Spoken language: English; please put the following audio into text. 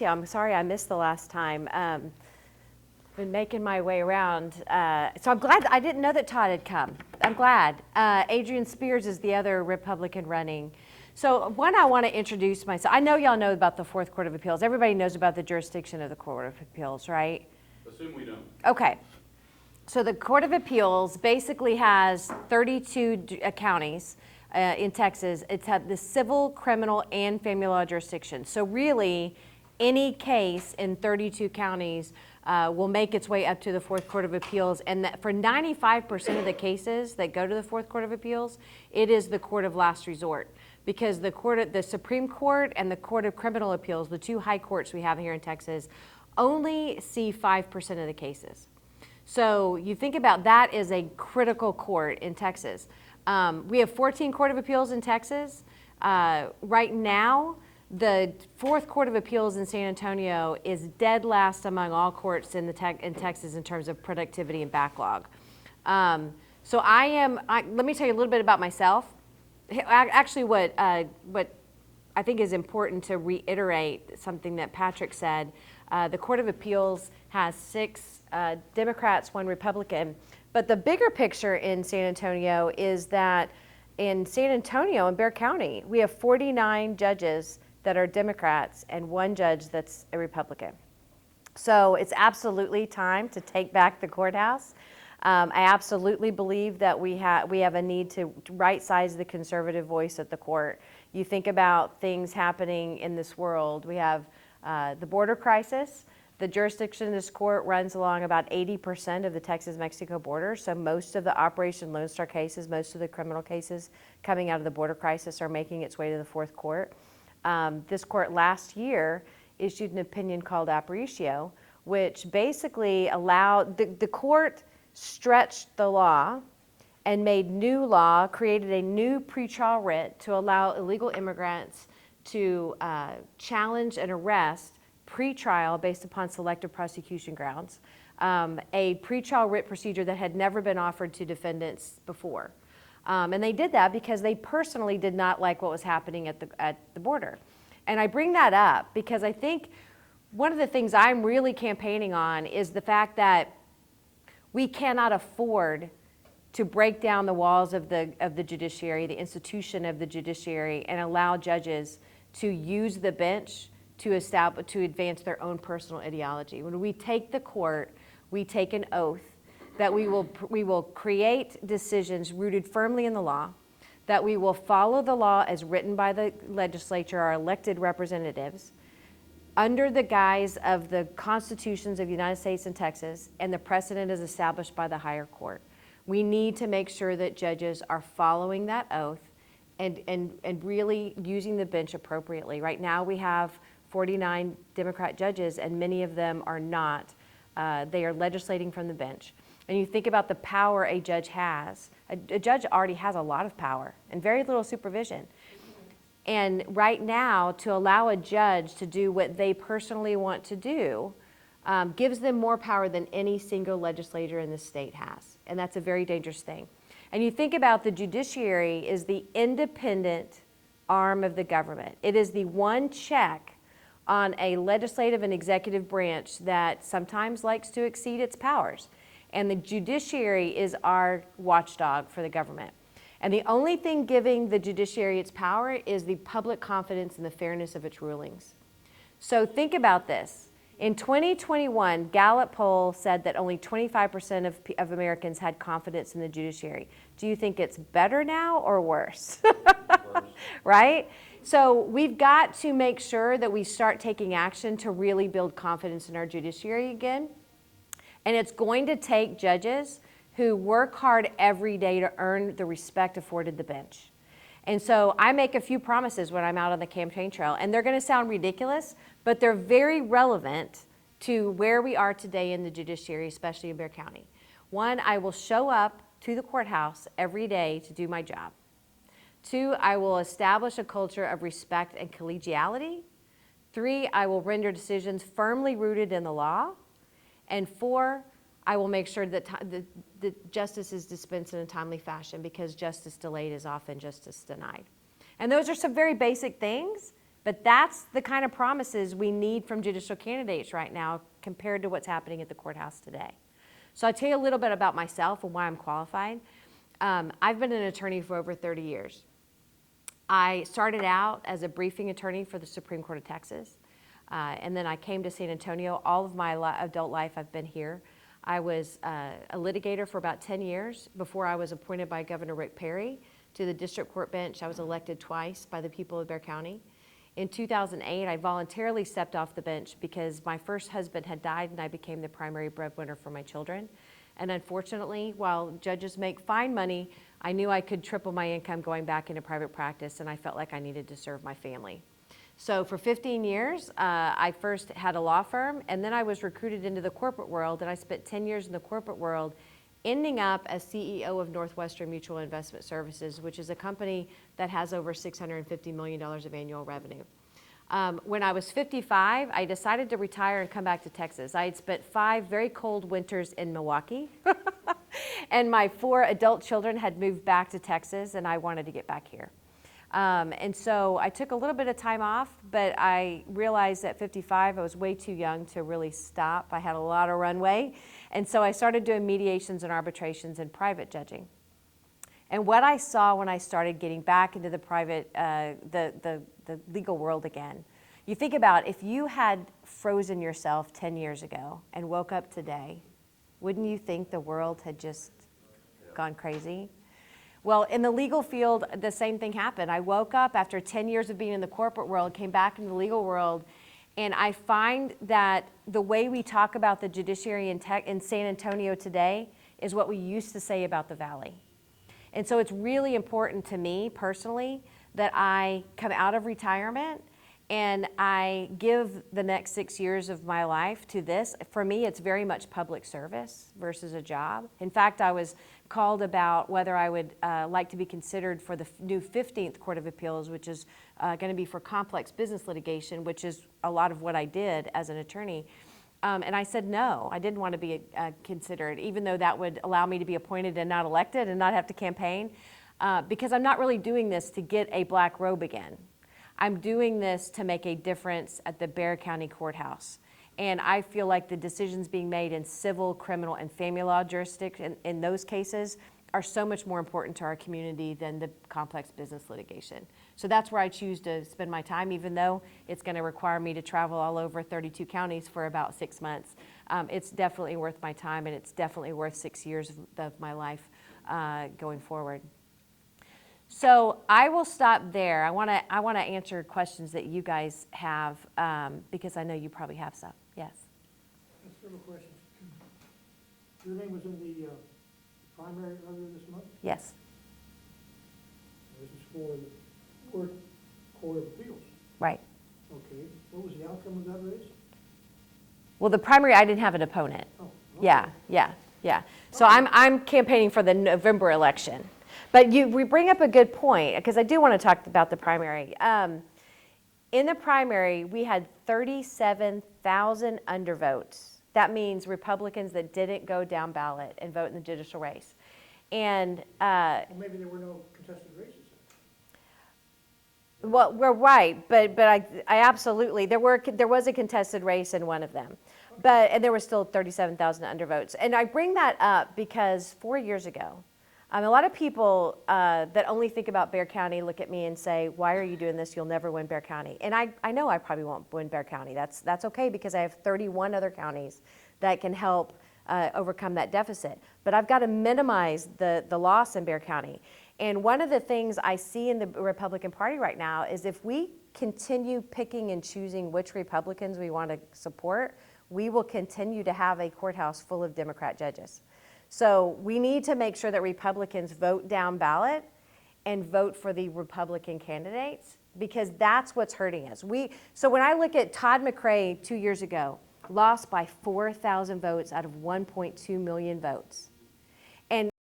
Yeah, I'm sorry I missed the last time. Been making my way around. So I'm glad, I didn't know that Todd had come. I'm glad. Adrian Spears is the other Republican running. So one, I want to introduce myself. I know y'all know about the Fourth Court of Appeals. Everybody knows about the jurisdiction of the Court of Appeals, right? Assume we don't. Okay. So the Court of Appeals basically has 32 counties in Texas. It's had the civil, criminal, and family law jurisdiction. So really, any case in 32 counties will make its way up to the Fourth Court of Appeals. And that for 95% of the cases that go to the Fourth Court of Appeals, it is the court of last resort. Because the Supreme Court and the Court of Criminal Appeals, the two high courts we have here in Texas, only see 5% of the cases. So you think about that as a critical court in Texas. We have 14 Court of Appeals in Texas. Right now, the Fourth Court of Appeals in San Antonio is dead last among all courts in Texas in terms of productivity and backlog. So let me tell you a little bit about myself. Actually, what I think is important to reiterate something that Patrick said. The Court of Appeals has 6 Democrats, 1 Republican. But the bigger picture in San Antonio is that in San Antonio and Bexar County, we have 49 judges that are Democrats and 1 judge that's a Republican. So it's absolutely time to take back the courthouse. I absolutely believe that we have a need to right-size the conservative voice at the court. You think about things happening in this world. We have the border crisis. The jurisdiction of this court runs along about 80% of the Texas-Mexico border. So most of the Operation Lone Star cases, most of the criminal cases coming out of the border crisis are making its way to the Fourth Court. This court last year issued an opinion called Aparicio, which basically allowed, the court stretched the law and made new law, created a new pretrial writ to allow illegal immigrants to challenge and arrest pre-trial based upon selective prosecution grounds, a pretrial writ procedure that had never been offered to defendants before. And they did that because they personally did not like what was happening at the border. And I bring that up because I think one of the things I'm really campaigning on is the fact that we cannot afford to break down the walls of the judiciary, the institution of the judiciary, and allow judges to use the bench to advance their own personal ideology. When we take the court, we take an oath that we will create decisions rooted firmly in the law, that we will follow the law as written by the legislature, our elected representatives, under the guise of the constitutions of the United States and Texas, and the precedent is established by the higher court. We need to make sure that judges are following that oath and really using the bench appropriately. Right now we have 49 Democrat judges, and many of them are not. They are legislating from the bench. And you think about the power a judge has. A judge already has a lot of power and very little supervision. And right now, to allow a judge to do what they personally want to do gives them more power than any single legislator in the state has. And that's a very dangerous thing. And you think about the judiciary is the independent arm of the government. It is the one check on a legislative and executive branch that sometimes likes to exceed its powers. And the judiciary is our watchdog for the government. And the only thing giving the judiciary its power is the public confidence in the fairness of its rulings. So think about this. In 2021, Gallup poll said that only 25% of Americans had confidence in the judiciary. Do you think it's better now or worse? Worse. Right? So we've got to make sure that we start taking action to really build confidence in our judiciary again. And it's going to take judges who work hard every day to earn the respect afforded the bench. And so I make a few promises when I'm out on the campaign trail, and they're going to sound ridiculous, but they're very relevant to where we are today in the judiciary, especially in Bexar County. 1, I will show up to the courthouse every day to do my job. 2, I will establish a culture of respect and collegiality. 3, I will render decisions firmly rooted in the law. And 4, I will make sure that the justice is dispensed in a timely fashion, because justice delayed is often justice denied. And those are some very basic things, But that's the kind of promises we need from judicial candidates right now compared to what's happening at the courthouse today. So I'll tell you a little bit about myself and why I'm qualified. I've been an attorney for over 30 years. I started out as a briefing attorney for the Supreme Court of Texas, and then I came to San Antonio. All of my adult life I've been here. I was a litigator for about 10 years before I was appointed by Governor Rick Perry to the district court bench. I was elected twice by the people of Bexar County. In 2008, I voluntarily stepped off the bench because my first husband had died and I became the primary breadwinner for my children. And unfortunately, while judges make fine money, I knew I could triple my income going back into private practice, and I felt like I needed to serve my family. So for 15 years, I first had a law firm, and then I was recruited into the corporate world, and I spent 10 years in the corporate world, ending up as CEO of Northwestern Mutual Investment Services, which is a company that has over $650 million of annual revenue. When I was 55, I decided to retire and come back to Texas. I had spent 5 very cold winters in Milwaukee, and my 4 adult children had moved back to Texas, and I wanted to get back here. And so I took a little bit of time off, but I realized at 55 I was way too young to really stop. I had a lot of runway. And so I started doing mediations and arbitrations and private judging. And what I saw when I started getting back into the private, the legal world again, you think about if you had frozen yourself 10 years ago and woke up today, wouldn't you think the world had just gone crazy? Well, in the legal field, the same thing happened. I woke up after 10 years of being in the corporate world, came back into the legal world, and I find that the way we talk about the judiciary in San Antonio today is what we used to say about the Valley. And so it's really important to me personally that I come out of retirement and I give the next 6 years of my life to this. For me, it's very much public service versus a job. In fact, I was called about whether I would like to be considered for the new 15th Court of Appeals, which is going to be for complex business litigation, which is a lot of what I did as an attorney. And I said no, I didn't want to be considered, even though that would allow me to be appointed and not elected and not have to campaign, because I'm not really doing this to get a black robe again. I'm doing this to make a difference at the Bexar County Courthouse. And I feel like the decisions being made in civil, criminal, and family law jurisdiction in those cases are so much more important to our community than the complex business litigation. So that's where I choose to spend my time, even though it's going to require me to travel all over 32 counties for about 6 months. It's definitely worth my time, and it's definitely worth 6 years of my life going forward. So I will stop there. I want to answer questions that you guys have because I know you probably have some. Yes. Several questions. Your name was in the primary earlier this month. Yes. This is for the Court of Appeals. Right. Okay. What was the outcome of that race? Well, the primary, I didn't have an opponent. Oh, okay. Yeah. So I'm campaigning for the November election. But we bring up a good point, because I do want to talk about the primary. In the primary, we had 37,000 undervotes. That means Republicans that didn't go down ballot and vote in the judicial race. And Well, maybe there were no contested races. well, we're right, but I absolutely, there was a contested race in one of them. And there were still 37,000 undervotes. And I bring that up because 4 years ago, a lot of people that only think about Bexar County look at me and say, why are you doing this? You'll never win Bexar County. And I know I probably won't win Bexar County. That's okay, because I have 31 other counties that can help overcome that deficit. But I've got to minimize the loss in Bexar County. And one of the things I see in the Republican Party right now is if we continue picking and choosing which Republicans we want to support, we will continue to have a courthouse full of Democrat judges. So we need to make sure that Republicans vote down ballot and vote for the Republican candidates, because that's what's hurting us. So when I look at Todd McRae 2 years ago, lost by 4,000 votes out of 1.2 million votes.